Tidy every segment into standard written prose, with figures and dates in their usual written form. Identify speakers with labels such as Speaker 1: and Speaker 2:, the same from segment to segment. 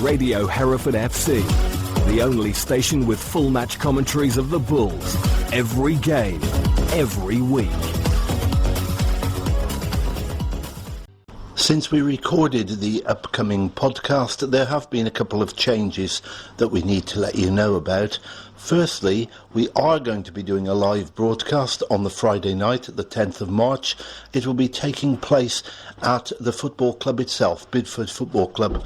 Speaker 1: Radio Hereford FC, the only station with full match commentaries of the Bulls. Every game, every week.
Speaker 2: Since we recorded the upcoming podcast, there have been a couple of changes that we need to let you know about. Firstly, we are going to be doing a live broadcast on the Friday night, the 10th of March. It will be taking place at the football club itself, Bideford Football Club,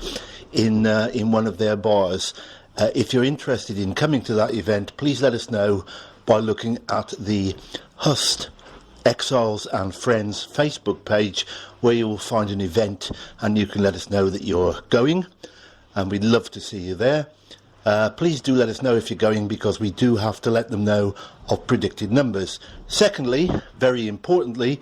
Speaker 2: in one of their bars. If you're interested in coming to that event, please let us know by looking at the Hust Exiles and Friends Facebook page, where you will find an event and you can let us know that you're going, and we'd love to see you there. Please do let us know if you're going, because we do have to let them know of predicted numbers. Secondly, very importantly,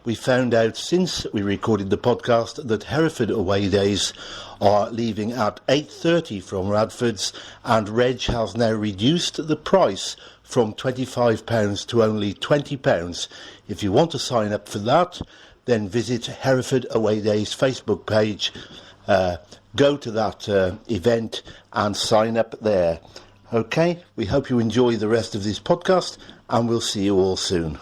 Speaker 2: we found out since we recorded the podcast that Hereford away days are leaving at 8:30 from Radford's, and Reg has now reduced the price from £25 to only £20. If you want to sign up for that, then visit Hereford Away Days Facebook page, go to that event and sign up there. Okay, we hope you enjoy the rest of this podcast, and we'll see you all soon.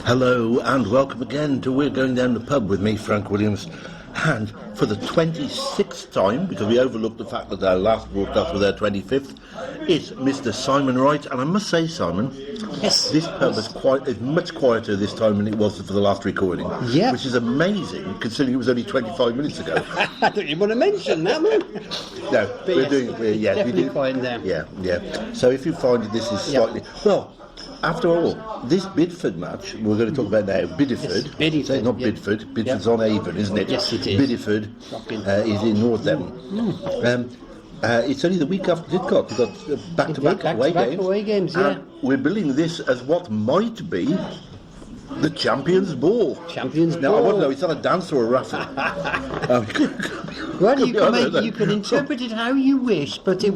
Speaker 2: Hello and welcome again to We're Going Down the Pub with me, Frank Williams, and for the 26th time, because we overlooked the fact that our last broadcast was our 25th, it's Mr. Simon Wright. And I must say, Simon,
Speaker 3: yes,
Speaker 2: this pub is much quieter this time than it was for the last recording, which is amazing considering it was only 25 minutes ago.
Speaker 3: I thought you want to mention that, man.
Speaker 2: No,
Speaker 3: but
Speaker 2: we're definitely
Speaker 3: quiet there.
Speaker 2: Yeah. So if you find this is slightly... Well, after all, this Bideford match we're going to talk about now, Bideford,
Speaker 3: yes, Bideford,
Speaker 2: so not Bideford, Bideford's on Avon, isn't it?
Speaker 3: Yes, it is.
Speaker 2: Bideford is in North Devon. It's only the week after Didcot. We've got back-to-back away games. And we're billing this as what might be the Champions Ball. Now, I don't know, it's not a dance or a raffle.
Speaker 3: Well, you can interpret it how you wish, but it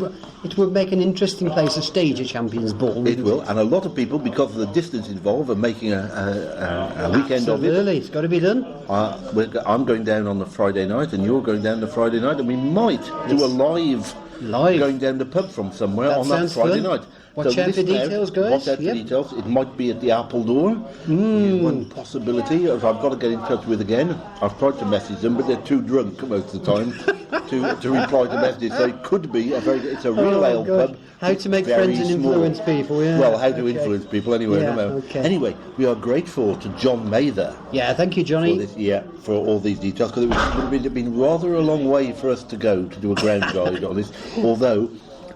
Speaker 3: would make an interesting place to stage a Champions Ball.
Speaker 2: It will, and a lot of people, because of the distance involved, are making a weekend of it.
Speaker 3: Absolutely, it's got to be done.
Speaker 2: I'm going down on the Friday night, and you're going down the Friday night, and we might do a live going down the pub from somewhere on that Friday night.
Speaker 3: Watch out for details, guys.
Speaker 2: Watch out for details. It might be at the Apple Door. One possibility. I've got to get in touch with again. I've tried to message them, but they're too drunk most of the time to reply to messages. So it could be it's a real ale pub.
Speaker 3: How to make friends and influence people. Yeah.
Speaker 2: Well, how to influence people anyway. Anyway, we are grateful to John Mather.
Speaker 3: Yeah, thank you, Johnny.
Speaker 2: For all these details, because it would have been rather a long way for us to go to do a ground guide on this. Although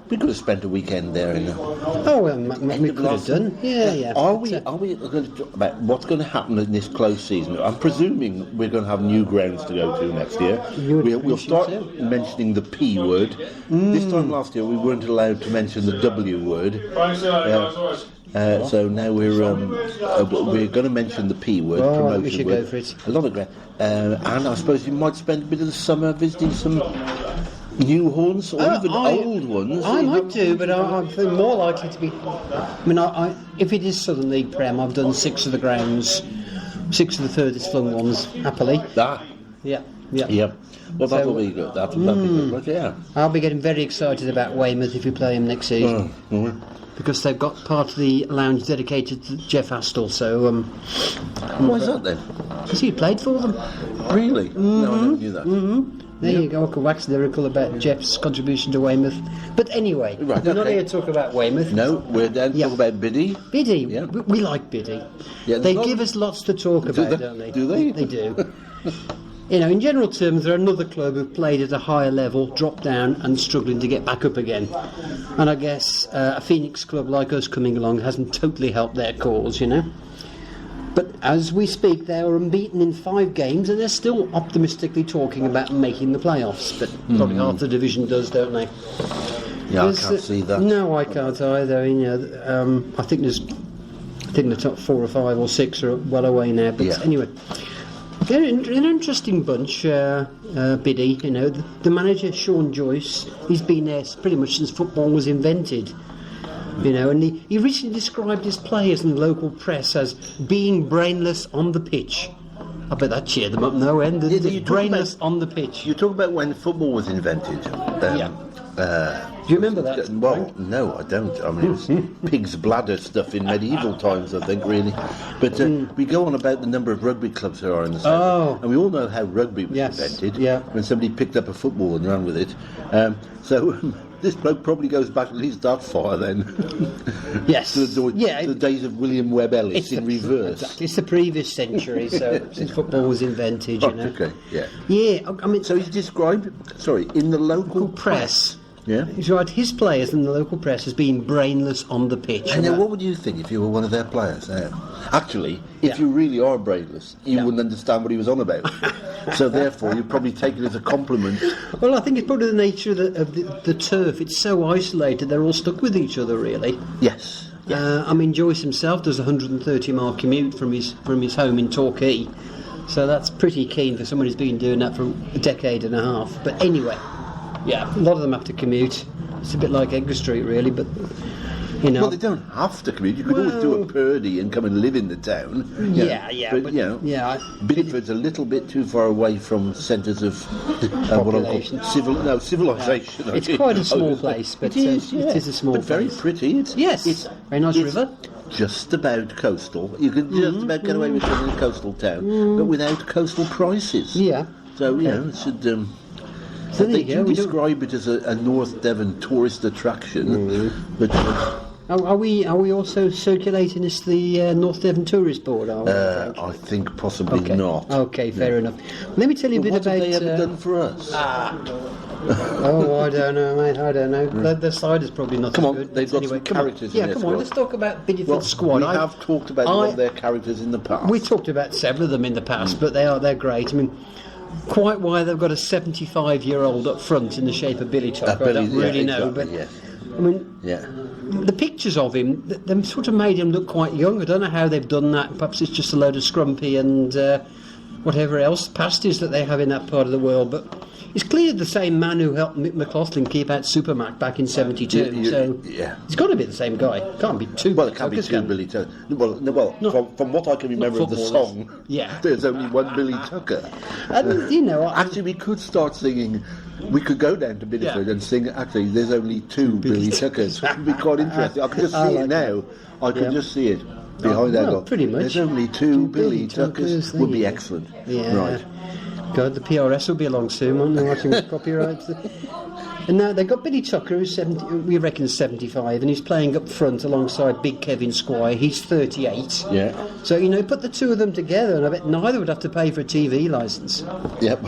Speaker 2: we could have spent a weekend there. We
Speaker 3: could have done. Yeah.
Speaker 2: Are we going to talk about what's going to happen in this close season? I'm presuming we're going to have new grounds to go to next year. We'll start mentioning the P word. This time last year we weren't allowed to mention the W word. So now we're going to mention the P word. Promotion
Speaker 3: we should
Speaker 2: word.
Speaker 3: Go for it.
Speaker 2: A lot of ground. And I suppose you might spend a bit of the summer visiting some new horns or even old ones.
Speaker 3: I might do, but I feel more likely to be. If it is Southern League Prem, I've done 6 of the grounds, 6 of the furthest flung ones, happily. Yeah.
Speaker 2: Well, that'll be good. That'll be good. Yeah.
Speaker 3: I'll be getting very excited about Weymouth if we play them next season. Because they've got part of the lounge dedicated to Jeff Astle, so...
Speaker 2: Why is that then?
Speaker 3: Because he played for them.
Speaker 2: Really? No, I never knew that.
Speaker 3: There you go, I could wax lyrical about Jeff's contribution to Weymouth. But anyway, we're not here to talk about Weymouth.
Speaker 2: No, we're down to talk about Biddy.
Speaker 3: Biddy, we like Biddy. Yeah, they give us lots to talk about, don't they?
Speaker 2: Do they?
Speaker 3: They do. In general terms, they're another club who've played at a higher level, dropped down and struggling to get back up again. And I guess a Phoenix club like us coming along hasn't totally helped their cause, But as we speak, they are unbeaten in 5 games, and they're still optimistically talking about making the playoffs. But probably half the division does, don't they?
Speaker 2: Yeah, I can't see that.
Speaker 3: No, I can't either. I think there's I think the top 4 or 5 or 6 are well away now. But anyway, they're an interesting bunch, Biddy. You know, the manager, Sean Joyce, he's been there pretty much since football was invented. You know, and he recently described his players in the local press as being brainless on the pitch. I bet that cheered them up no end. Brainless on the pitch.
Speaker 2: You talk about when football was invented.
Speaker 3: Do you remember that?
Speaker 2: Well, no, I don't. I mean, it was pig's bladder stuff in medieval times, I think, really. But we go on about the number of rugby clubs there are in the south.
Speaker 3: Oh.
Speaker 2: And we all know how rugby was invented.
Speaker 3: Yeah.
Speaker 2: When somebody picked up a football and ran with it. So this bloke probably goes back at least that far then.
Speaker 3: Yes.
Speaker 2: to the days of William Webb Ellis in reverse.
Speaker 3: Exactly. It's the previous century, so since football was invented, you know.
Speaker 2: Okay, yeah.
Speaker 3: Yeah, I mean...
Speaker 2: So he's described, in the local
Speaker 3: press.
Speaker 2: Yeah.
Speaker 3: He's right, his players in the local press as being brainless on the pitch.
Speaker 2: And now what would you think if you were one of their players? Actually, if you really are brainless, you wouldn't understand what he was on about. So therefore, you'd probably take it as a compliment.
Speaker 3: Well, I think it's probably the nature of the turf. It's so isolated, they're all stuck with each other, really.
Speaker 2: Yes.
Speaker 3: I mean, Joyce himself does a 130-mile commute from his home in Torquay. So that's pretty keen for someone who's been doing that for a decade and a half. But anyway... Yeah, a lot of them have to commute. It's a bit like Edgar Street, really, but, you know...
Speaker 2: Well, they don't have to commute. You could always do a Purdy and come and live in the town. But Bideford's a little bit too far away from centres of...
Speaker 3: population.
Speaker 2: Civilisation.
Speaker 3: Yeah. It's quite a small place, but it is a small place.
Speaker 2: But very pretty. It's
Speaker 3: very nice river.
Speaker 2: Just about coastal. You can just about get away with living in a coastal town, but without coastal prices.
Speaker 3: Yeah.
Speaker 2: So, it should... So they do describe it as a North Devon tourist attraction, but
Speaker 3: are we also circulating as the North Devon Tourist Board?
Speaker 2: I think possibly not.
Speaker 3: Okay, fair enough. Let me tell you a bit
Speaker 2: what
Speaker 3: about.
Speaker 2: What have they ever done for us?
Speaker 3: Oh, I don't know, mate. I don't know. The side is probably not.
Speaker 2: Come
Speaker 3: as
Speaker 2: on,
Speaker 3: good.
Speaker 2: they've got some characters.
Speaker 3: Yeah, come on. Let's talk about Bideford squad.
Speaker 2: We have talked about one of their characters in the past.
Speaker 3: We talked about several of them in the past, but they're great. I mean. Quite why they've got a 75-year-old up front in the shape of Billy Tucker, I don't really know. But I mean, the pictures of him, they've sort of made him look quite young. I don't know how they've done that. Perhaps it's just a load of scrumpy and whatever else pasties that they have in that part of the world. But he's clearly the same man who helped Mick McLaughlin keep out Supermac back in '72. He's got to be the same guy. Can't be two.
Speaker 2: Well, it can't be two Billy Tucker. From what I can remember of the song, there's only one Billy Tucker.
Speaker 3: And you know,
Speaker 2: actually, we could start singing. We could go down to Bideford and sing. Actually, there's only two Billy Tuckers. It would be quite interesting. I can just see it now. I can just see it behind that.
Speaker 3: Pretty much.
Speaker 2: There's only two Billy Tuckers. Would be excellent.
Speaker 3: Yeah.
Speaker 2: Right.
Speaker 3: God, the PRS will be along soon, won't they? Watching copyrights. And now they've got Billy Tucker, who's 70, we reckon 75, and he's playing up front alongside Big Kevin Squire. He's 38.
Speaker 2: Yeah.
Speaker 3: So, you know, put the two of them together, and I bet neither would have to pay for a TV licence.
Speaker 2: Yep.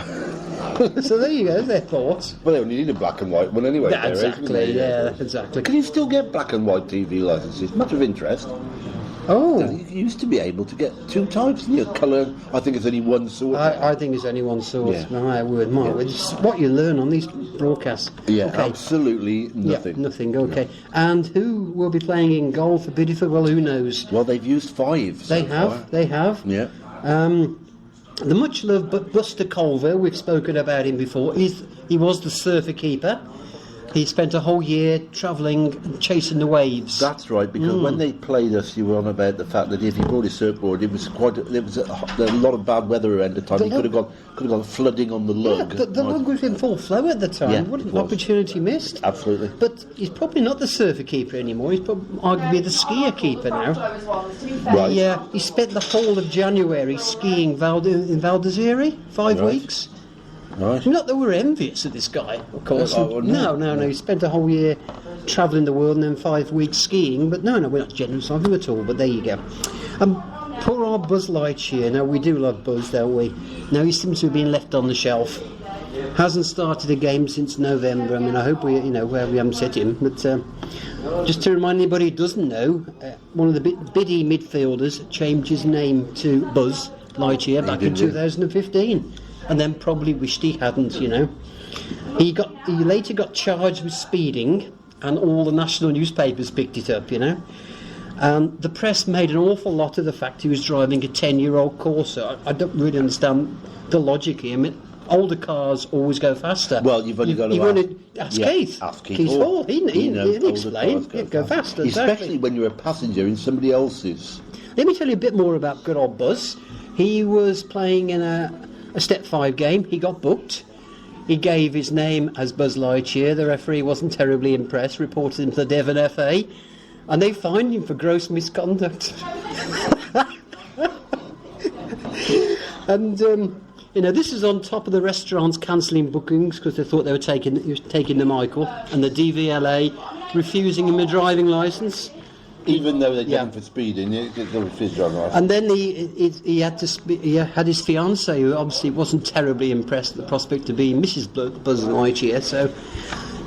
Speaker 3: So there you go, their thoughts.
Speaker 2: Well, they only need a black and white one anyway.
Speaker 3: Yeah, exactly, exactly.
Speaker 2: Can you still get black and white TV licences? Much of interest.
Speaker 3: Oh.
Speaker 2: You used to be able to get two types. Colour, I think it's only one sort.
Speaker 3: I think it's only one sort. Yeah. My word. It's what you learn on these broadcasts.
Speaker 2: Yeah, absolutely nothing.
Speaker 3: Yeah, nothing, okay. No. And who will be playing in goal for Bideford? Well, who knows?
Speaker 2: Well, they've used 5 so far.
Speaker 3: They have.
Speaker 2: Yeah.
Speaker 3: The much-loved Buster Colville, we've spoken about him before, he was the surfer keeper. He spent a whole year travelling and chasing the waves.
Speaker 2: That's right, because when they played us, you were on about the fact that if he brought his surfboard, there was a lot of bad weather around the time. He could have gone flooding on the lug.
Speaker 3: Yeah, the lug was in full flow at the time.
Speaker 2: Yeah,
Speaker 3: what an opportunity missed.
Speaker 2: Absolutely.
Speaker 3: But he's probably not the surfer keeper anymore. He's probably arguably the skier keeper now.
Speaker 2: Right.
Speaker 3: He spent the whole of January skiing in Val d'Isere, 5 weeks.
Speaker 2: Right.
Speaker 3: Not that we're envious of this guy, of course.
Speaker 2: No.
Speaker 3: He spent a whole year travelling the world and then 5 weeks skiing. But no, we're not generous of him at all. But there you go. Poor old Buzz Lightyear. Now, we do love Buzz, don't we? Now, he seems to have been left on the shelf. Hasn't started a game since November. I mean, I hope we haven't set him. But just to remind anybody who doesn't know, one of the Biddy midfielders changed his name to Buzz Lightyear back in 2015. And then probably wished he hadn't, you know. He later got charged with speeding, and all the national newspapers picked it up, you know. The press made an awful lot of the fact he was driving a 10-year-old Corsa. I don't really understand the logic here. I mean, older cars always go faster.
Speaker 2: Well, you've only got to
Speaker 3: ask Keith.
Speaker 2: Ask
Speaker 3: Keith Hall. He'll explain.
Speaker 2: Go
Speaker 3: faster.
Speaker 2: Especially when you're a passenger in somebody else's.
Speaker 3: Let me tell you a bit more about good old Buzz. He was playing in a Step 5 game. He got booked. He gave his name as Buzz Lightyear. The referee wasn't terribly impressed, reported him to the Devon FA, and they fined him for gross misconduct. And, this is on top of the restaurants cancelling bookings because they thought he was taking the Michael, and the DVLA refusing him a driving licence.
Speaker 2: Even though they get him for speeding, they refuse driving licence.
Speaker 3: And then he had his fiancée, who obviously wasn't terribly impressed at the prospect of being Mrs. Buzz Lightyear, so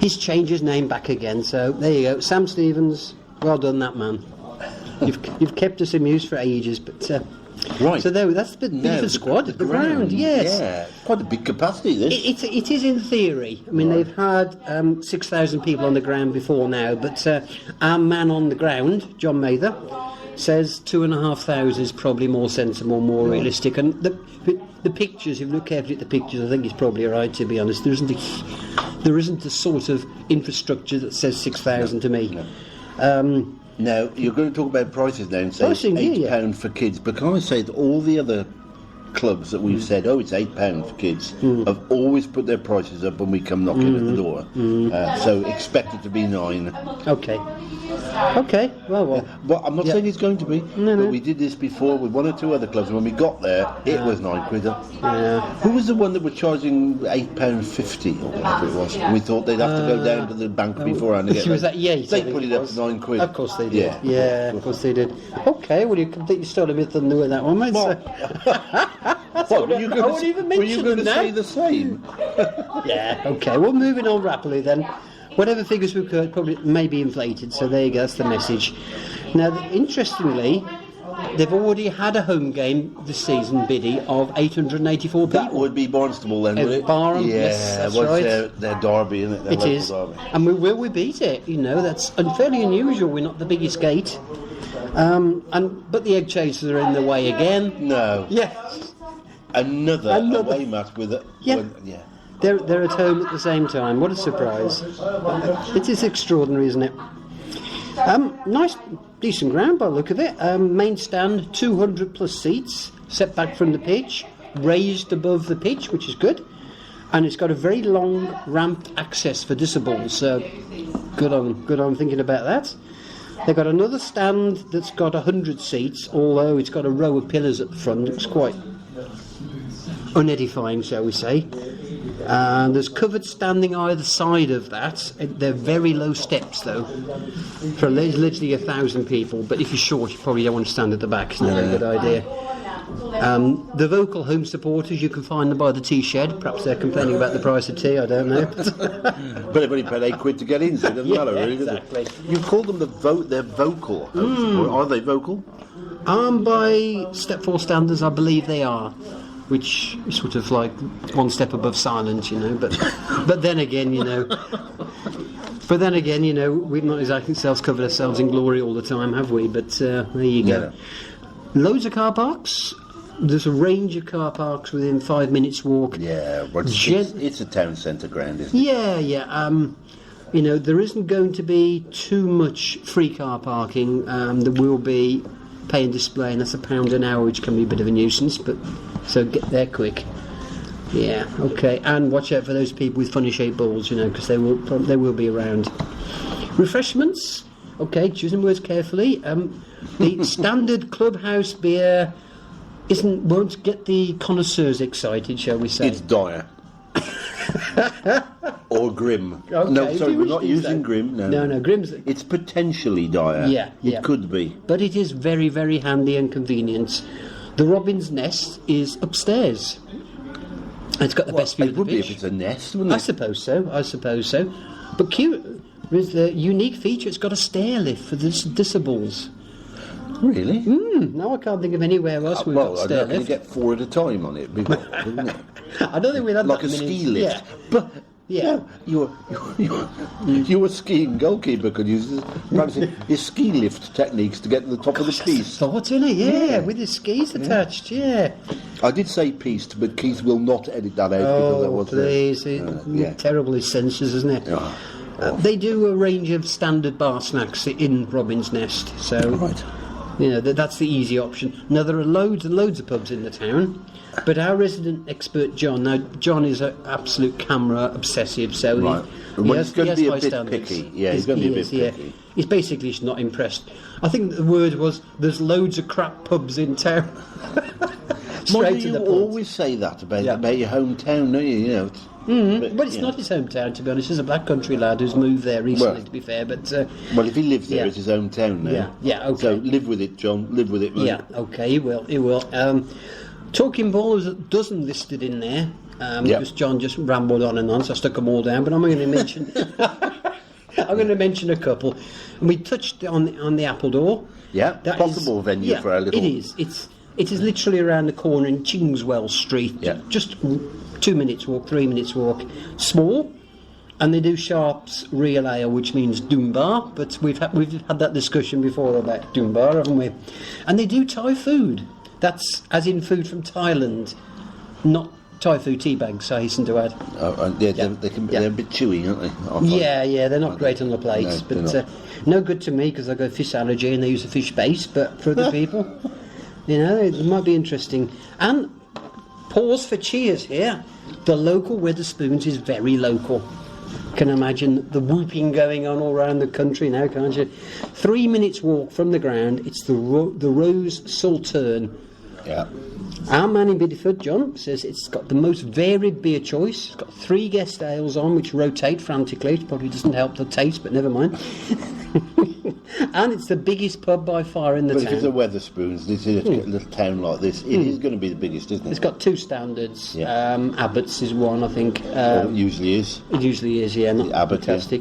Speaker 3: he's changed his name back again. So there you go, Sam Stevens. Well done, that man. You've kept us amused for ages, but
Speaker 2: right.
Speaker 3: So that's the Bideford squad at the ground. Yes,
Speaker 2: yeah, quite a big capacity. This
Speaker 3: it is in theory. I mean, they've had 6,000 people on the ground before now, but our man on the ground, John Mather, says 2,500 is probably more sensible, more realistic. And the pictures, if you look carefully at the pictures, I think it's probably right. To be honest, there isn't a sort of infrastructure that says 6,000 to me.
Speaker 2: No. Now, you're going to talk about prices now and say it's £8 for kids, but can I say that all the other clubs that we've said, it's £8 for kids, have always put their prices up when we come knocking at the door. So expect it to be £9.
Speaker 3: Okay, well.
Speaker 2: Well, I'm not saying it's going to be, but we did this before with one or two other clubs, and when we got there, it was £9.
Speaker 3: Yeah.
Speaker 2: Who was the one that were charging £8.50 or whatever it was? We thought they'd have to go down to the bank beforehand to get
Speaker 3: was that Yates?
Speaker 2: They put it up to £9.
Speaker 3: Of course they did. Yeah, of course they did. Okay, well, you completely stole a myth and knew that one, mate.
Speaker 2: Were you going to say the same?
Speaker 3: Yeah, okay. Well, moving on rapidly then. Whatever figures we could, probably may be inflated, so there you go, that's the message. Now, interestingly, they've already had a home game this season, Biddy, of 884 people.
Speaker 2: That would be Barnstable then, would it?
Speaker 3: Barham,
Speaker 2: yeah,
Speaker 3: yes, that's right.
Speaker 2: Their derby, isn't it?
Speaker 3: It is.
Speaker 2: Derby.
Speaker 3: And we beat it, that's fairly unusual. We're not the biggest gate. But the Egg Chasers are in the way again.
Speaker 2: No.
Speaker 3: Yeah.
Speaker 2: Another away match with it.
Speaker 3: Yeah. They're at home at the same time. What a surprise. It is extraordinary, isn't it? Nice, decent ground by the look of it. Main stand, 200 plus seats, set back from the pitch, raised above the pitch, which is good. And it's got a very long ramp access for disables, so good on thinking about that. They've got another stand that's got 100 seats, although it's got a row of pillars at the front. It's quite unedifying, shall we say. And there's covered standing either side of that. They're very low steps, though, for literally 1,000 people. But if you're short, you probably don't want to stand at the back. It's not a very good idea. The vocal home supporters, you can find them by the tea shed. Perhaps they're complaining about the price of tea, I don't know.
Speaker 2: But they've only paid £8 to get in, so it doesn't matter, really,
Speaker 3: exactly.
Speaker 2: does it? You call them they're vocal home supporters. Are they vocal?
Speaker 3: By Step 4 standards, I believe they are. Which is sort of like one step above silence, But then again, we've not exactly covered ourselves in glory all the time, have we? But there you go. Yeah. Loads of car parks. There's a range of car parks within 5 minutes walk.
Speaker 2: Yeah, but it's a town centre ground, isn't it?
Speaker 3: Yeah. There isn't going to be too much free car parking. There will be pay and display, and that's £1 an hour, which can be a bit of a nuisance, but so get there quick. Yeah, okay, and watch out for those people with funny shaped balls, because they will be around. Refreshments, okay, choosing words carefully. The standard clubhouse beer won't get the connoisseurs excited, shall we say?
Speaker 2: It's dire. Or grim.
Speaker 3: Okay,
Speaker 2: no, sorry, we're not using grim.
Speaker 3: No, grim's...
Speaker 2: It's potentially dire.
Speaker 3: Yeah.
Speaker 2: It could be.
Speaker 3: But it is very, very handy and convenient. The Robin's Nest is upstairs. It's got the best view of the pitch.
Speaker 2: It would be if it's a nest, wouldn't it?
Speaker 3: I suppose so. But cute, with the unique feature, it's got a stair lift for the disables.
Speaker 2: Really?
Speaker 3: No, I can't think of anywhere else we've got stair lift.
Speaker 2: Well, you get 4 at a time on it, wouldn't it?
Speaker 3: I don't think we'd have
Speaker 2: like
Speaker 3: that
Speaker 2: a
Speaker 3: many,
Speaker 2: ski lift.
Speaker 3: Yeah. Yeah.
Speaker 2: No, you were skiing goalkeeper could use practicing his ski lift techniques to get to the top of the piste.
Speaker 3: Thought, isn't it? Yeah, with his skis attached, yeah.
Speaker 2: I did say piste, but Keith will not edit that out because that was
Speaker 3: please. Terrible his censors, isn't it? They do a range of standard bar snacks in Robin's Nest, so that's the easy option. Now there are loads and loads of pubs in the town, but our resident expert John is an absolute camera obsessive, so he has
Speaker 2: going to be a
Speaker 3: high
Speaker 2: bit
Speaker 3: standards.
Speaker 2: picky. Yeah, he's going to be a bit picky.
Speaker 3: He's basically just not impressed. I think the word was there's loads of crap pubs in town. Straight to the point.
Speaker 2: You always say that about your hometown, don't you?
Speaker 3: But it's not his hometown, to be honest. He's a black country lad who's moved there recently, to be fair. But
Speaker 2: if he lives there, it's his hometown now.
Speaker 3: Yeah, okay.
Speaker 2: So live with it, John. Live with it, mate.
Speaker 3: Yeah, okay, he will. Talking Ball, there's a dozen listed in there. Because John just rambled on and on, so I stuck them all down. But I'm going to mention, a couple. And we touched on the Appledore.
Speaker 2: Yeah, possible venue for our little.
Speaker 3: It is. It is literally around the corner in Chingswell Street.
Speaker 2: Yeah.
Speaker 3: Just 2 minutes walk, 3 minutes walk. Small, and they do Sharp's Real Ale, which means Dunbar. But we've had that discussion before about Dunbar, haven't we? And they do Thai food. That's as in food from Thailand, not Thai food tea bags, I hasten to add.
Speaker 2: They're a bit chewy, aren't they?
Speaker 3: Yeah, they're not great on the plates, but no good to me because I've got a fish allergy and they use a fish base. But for other people, it might be interesting. And pause for cheers here. The local Wetherspoons is very local. Can imagine the whooping going on all around the country now, can't you? 3 minutes walk from the ground. It's the Rose Sauterne.
Speaker 2: Yeah.
Speaker 3: Our man in Bideford, John, says it's got the most varied beer choice. It's got 3 guest ales on, which rotate frantically. It probably doesn't help the taste, but never mind. And it's the biggest pub by far in the town.
Speaker 2: But if it's a Wetherspoons, this is a little town like this, it is going to be the biggest, isn't it?
Speaker 3: It's got 2 standards.
Speaker 2: Yeah.
Speaker 3: Abbott's is one, I think.
Speaker 2: It usually is.
Speaker 3: It usually is, yeah. Not
Speaker 2: Abbott,
Speaker 3: fantastic,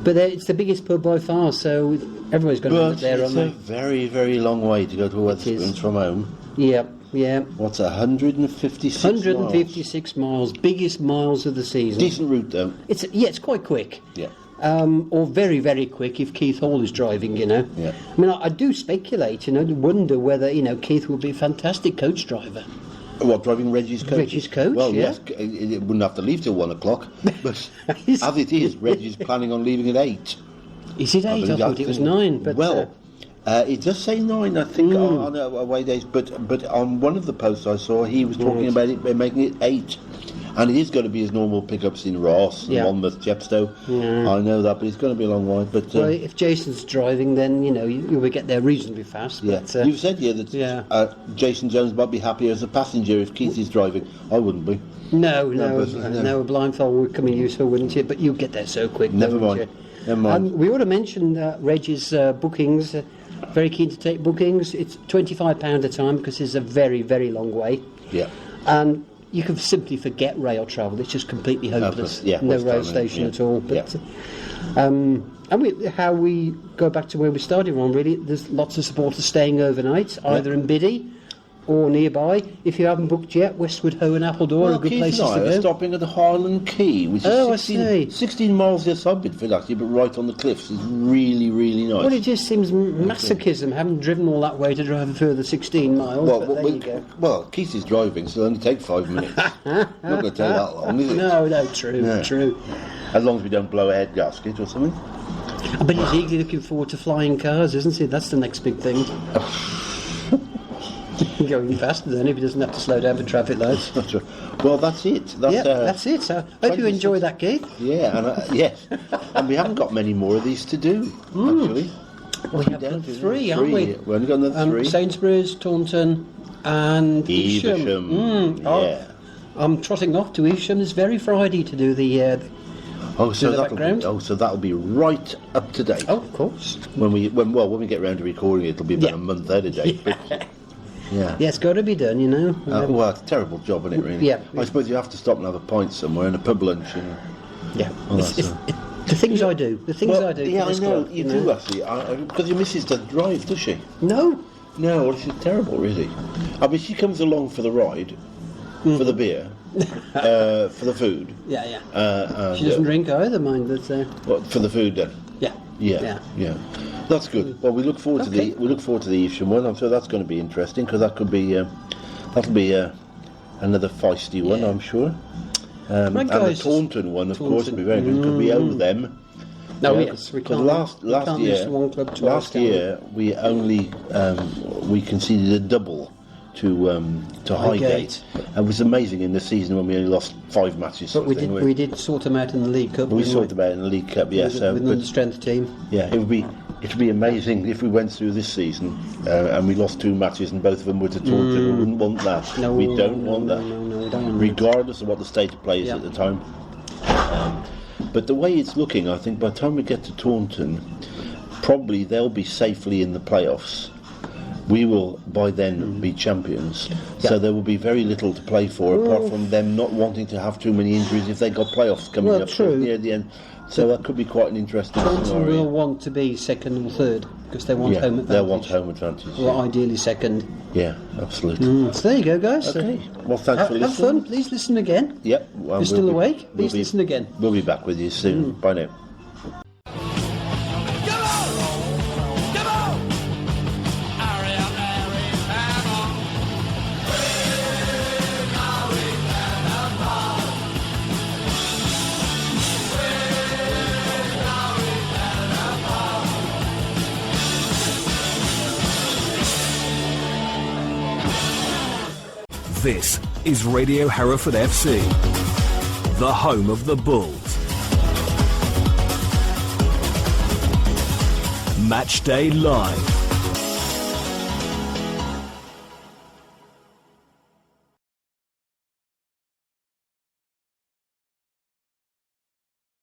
Speaker 3: but it's the biggest pub by far, so everybody's going to end up there, aren't they?
Speaker 2: It's a very, very long way to go to a Wetherspoons from home.
Speaker 3: Yeah.
Speaker 2: What's 156
Speaker 3: 156 miles, biggest miles of the season.
Speaker 2: Decent route, though.
Speaker 3: It's quite quick.
Speaker 2: Yeah.
Speaker 3: Or very, very quick if Keith Hall is driving,
Speaker 2: Yeah.
Speaker 3: I mean, I do speculate, wonder whether, Keith would be a fantastic coach driver.
Speaker 2: What, driving Reggie's coach?
Speaker 3: Reggie's coach,
Speaker 2: well,
Speaker 3: yeah.
Speaker 2: yes, it wouldn't have to leave till 1 o'clock. But as it is, Reggie's planning on leaving at 8.
Speaker 3: Is it 8? I thought it was 9. But,
Speaker 2: it does say 9, I think, on away days. But on one of the posts I saw, he was talking about it making it 8. And it is going to be his normal pickups in Ross, and Monmouth, Chepstow. Yeah. I know that, but it's going to be a long way. But
Speaker 3: if Jason's driving, then you will get there reasonably fast.
Speaker 2: Yeah.
Speaker 3: But,
Speaker 2: you've said that Jason Jones might be happier as a passenger if Keith is driving. I wouldn't be.
Speaker 3: No, a blindfold would come in useful, wouldn't you? But you'd get there so quick.
Speaker 2: Never mind.
Speaker 3: We ought to mention Reggie's bookings. Very keen to take bookings. It's £25 a time because it's a very, very long way.
Speaker 2: Yeah.
Speaker 3: And you can simply forget rail travel. It's just completely hopeless. No rail station at all. But how we go back to where we started from, really, there's lots of supporters staying overnight, either in Biddy or nearby. If you haven't booked yet, Westwood, Hoe and Appledore are good places to go.
Speaker 2: We're stopping at the Highland Quay, which is 16 miles outside Bideford, actually, but right on the cliffs. It's really, really nice.
Speaker 3: Well, it just seems masochism, having driven all that way to drive a further 16 miles, but there you go.
Speaker 2: Well, Keith is driving, so it'll only take 5 minutes. Not going to take that long, is it?
Speaker 3: No, true.
Speaker 2: As long as we don't blow a head gasket or something.
Speaker 3: But he's eagerly looking forward to flying cars, isn't he? That's the next big thing. Going faster then if he doesn't have to slow down for traffic lights.
Speaker 2: Well, that's it.
Speaker 3: That's it. So I hope you enjoy that, Keith.
Speaker 2: Yeah, and yes. And we haven't got many more of these to do, actually.
Speaker 3: We have done 3, haven't we?
Speaker 2: We've only got another 3.
Speaker 3: Sainsbury's, Taunton and Evesham. I'm trotting off to Evesham this very Friday to do the background.
Speaker 2: So that'll be right up to date.
Speaker 3: Oh, of course.
Speaker 2: When we get round to recording it, it'll be about a month out of date. But, yeah,
Speaker 3: it's got to be done,
Speaker 2: well, it's a terrible job, isn't it, really?
Speaker 3: Yeah.
Speaker 2: I suppose you have to stop and have a pint somewhere and a pub lunch.
Speaker 3: Yeah. The things I do.
Speaker 2: Yeah, I know. You do, actually. Because your missus doesn't drive, does she?
Speaker 3: No.
Speaker 2: No, well, she's terrible, really. I mean, she comes along for the ride, for the beer, for the food.
Speaker 3: Yeah.
Speaker 2: And,
Speaker 3: She doesn't drink either, mind. But
Speaker 2: for the food then.
Speaker 3: Yeah.
Speaker 2: That's good. Well, we look forward to the Evesham one. I'm sure that's going to be interesting because that'll be another feisty one. I'm sure. And the Taunton one, of course, will be very good because we owe them.
Speaker 3: Yes, we can't.
Speaker 2: Last year we only we conceded a double to Highgate. It was amazing in the season when we only lost 5 matches.
Speaker 3: But we did sort them out in the League Cup.
Speaker 2: We sorted them out in the League Cup, yes.
Speaker 3: With an strength team.
Speaker 2: Yeah, it would be amazing if we went through this season and we lost 2 matches and both of them were to Taunton. We wouldn't want that.
Speaker 3: No,
Speaker 2: we don't want that.
Speaker 3: No, we don't want
Speaker 2: regardless of what the state of play is at the time. But the way it's looking, I think by the time we get to Taunton, probably they'll be safely in the playoffs. We will by then be champions, so there will be very little to play for apart from them not wanting to have too many injuries if they got playoffs coming up near the end. So that could be quite an interesting
Speaker 3: Taunton
Speaker 2: scenario.
Speaker 3: will want to be second or third because they want home advantage.
Speaker 2: They'll want home advantage.
Speaker 3: Or ideally second.
Speaker 2: Yeah, absolutely.
Speaker 3: So there you go, guys.
Speaker 2: Okay. Well, thanks for listening.
Speaker 3: Have fun. Please listen again.
Speaker 2: Yep.
Speaker 3: You're still awake? Please listen again.
Speaker 2: We'll be back with you soon. Bye now.
Speaker 1: This is Radio Hereford FC, the home of the Bulls. Match Day Live.